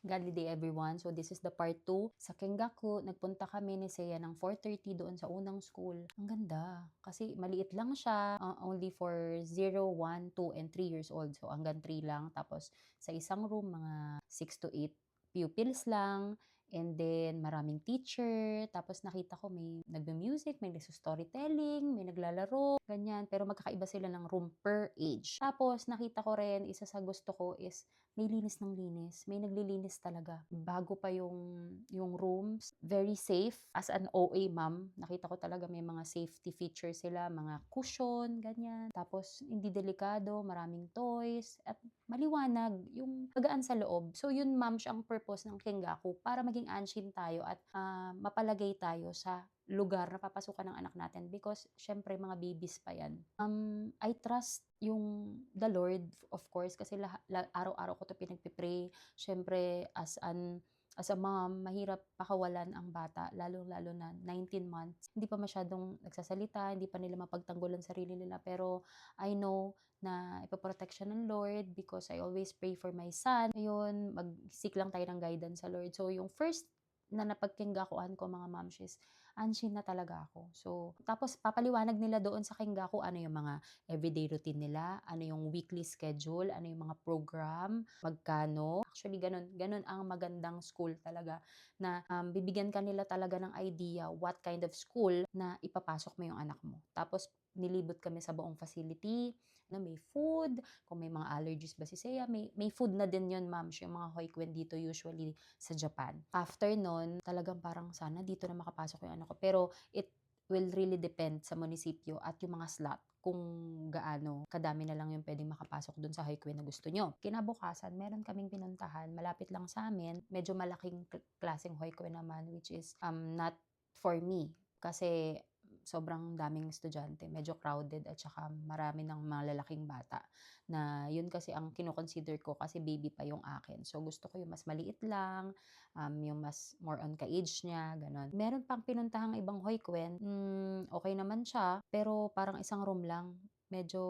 Godly day everyone. So this is the part 2. Sa Kengaku, nagpunta kami ni Seiya ng 4:30 doon sa unang school. Ang ganda. Kasi maliit lang siya. Only for 0, 1, 2, and 3 years old. So hanggang 3 lang. Tapos sa isang room, mga 6 to 8 pupils lang. And then, maraming teacher. Tapos nakita ko may nagbe-music, may nagso-storytelling, may naglalaro, ganyan. Pero magkakaiba sila ng room per age. Tapos nakita ko rin, isa sa gusto ko is may linis ng linis. May naglilinis talaga. Bago pa yung rooms. Very safe. As an OA ma'am, nakita ko talaga may mga safety features sila, mga cushion, ganyan. Tapos hindi delikado, maraming toys, at maliwanag, yung pagaan sa loob. So yun ma'am, siya ang purpose ng Kengaku para maging anshin tayo at mapalagay tayo sa lugar na papasukan ng anak natin because syempre mga babies pa yan. I trust yung the Lord, of course, kasi araw-araw ko to pinagpipray. Syempre as a mom, mahirap pakawalan ang bata, lalo-lalo na 19 months. Hindi pa masyadong nagsasalita, hindi pa nila mapagtanggulan sarili nila, pero I know na ipoprotect siya ng Lord because I always pray for my son. Ayun, mag-seek lang tayo ng guidance sa Lord. So yung first na napagkenggakuan ko mga momshes, anshin na talaga ako. So, tapos papaliwanag nila doon sa Kengaku ano yung mga everyday routine nila, ano yung weekly schedule, ano yung mga program, magkano. Actually, ganun ang magandang school talaga na bibigyan ka nila talaga ng idea what kind of school na ipapasok mo yung anak mo. Tapos, nilibot kami sa buong facility, na may food, kung may mga allergies ba si Seiya, may food na din yun, ma'am, yung mga hoikwen dito usually sa Japan. After nun, talagang parang sana dito na makapasok yung anak ko. Pero it will really depend sa munisipyo at yung mga slot kung gaano kadami na lang yung pwedeng makapasok dun sa hoikwen na gusto nyo. Kinabukasan, meron kaming pinuntahan, malapit lang sa amin, medyo malaking klaseng hoikwen naman, which is not for me. Kasi sobrang daming estudyante, medyo crowded at saka marami ng mga lalaking bata na yun kasi ang kino-consider ko kasi baby pa yung akin. So gusto ko yung mas maliit lang, yung mas more on ka-age niya, gano'n. Meron pang pinuntahang ibang hoikwen, okay naman siya, pero parang isang room lang. Medyo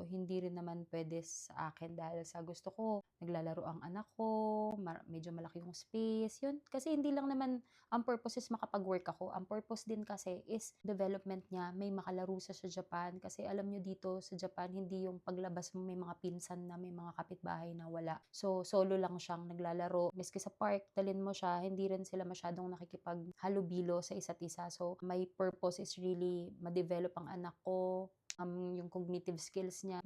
hindi rin naman pwede sa akin dahil sa gusto ko, naglalaro ang anak ko, medyo malaki yung space, yun. Kasi hindi lang naman ang purpose is makapag-work ako. Ang purpose din kasi is development niya, may makalaro sa Japan. Kasi alam nyo dito sa Japan, hindi yung paglabas mo may mga pinsan na, may mga kapitbahay na wala. So, solo lang siyang naglalaro. Miski sa park, dalin mo siya, hindi rin sila masyadong nakikipaghalubilo sa isa't isa. So, my purpose is really ma-develop ang anak ko, yung cognitive skills niya,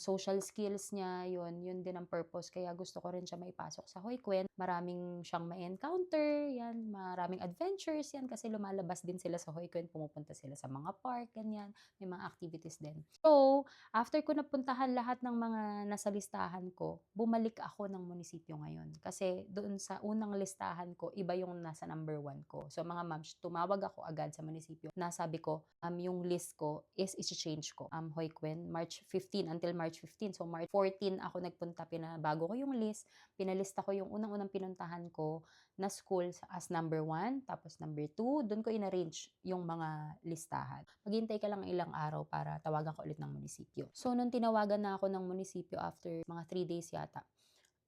social skills niya, yun din ang purpose. Kaya gusto ko rin siya maipasok sa hoikwen. Maraming siyang ma-encounter, yan, maraming adventures yan kasi lumalabas din sila sa hoikwen, pumupunta sila sa mga park, ganyan, may mga activities din. So, after ko napuntahan lahat ng mga nasa listahan ko, bumalik ako ng munisipyo ngayon. Kasi doon sa unang listahan ko, iba yung nasa number 1 ko. So, mga moms, tumawag ako agad sa munisipyo. Nasabi ko, yung list ko is i-change ko. Hoikwen, March 15 until March 15. So, March 14 ako nagpunta, pinabago ko yung list, pinalista ko yung unang-unang pinuntahan ko na school as number 1, tapos number 2, doon ko in-arrange yung mga listahan. Maghintay ka lang ilang araw para tawagan ko ulit ng munisipyo. So, nung tinawagan na ako ng munisipyo after mga 3 days yata,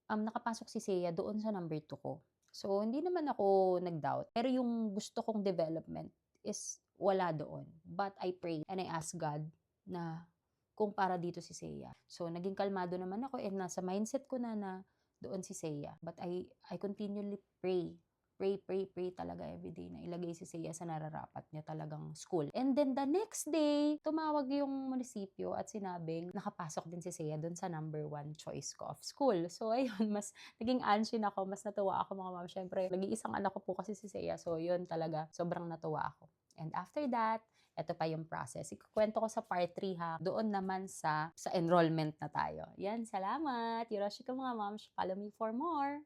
nakapasok si Seiya doon sa number 2 ko. So, hindi naman ako nag-doubt. Pero yung gusto kong development is wala doon. But I pray and I ask God na kung para dito si Seiya. So, naging kalmado naman ako and nasa mindset ko na doon si Seiya. But I continually pray talaga everyday na ilagay si Seiya sa nararapat niya talagang school. And then the next day, tumawag yung munisipyo at sinabing nakapasok din si Seiya doon sa number 1 choice ko of school. So ayun, mas naging anshin ako, mas natuwa ako mga ma'am. Syempre, nag-iisang anak ko po kasi si Seiya. So yun talaga, sobrang natuwa ako. And after that, ito pa yung process. Ikukwento ko sa part 3 ha. Doon naman sa enrollment na tayo. Yan, salamat. Yoroshiku mga ma'am. Follow me for more.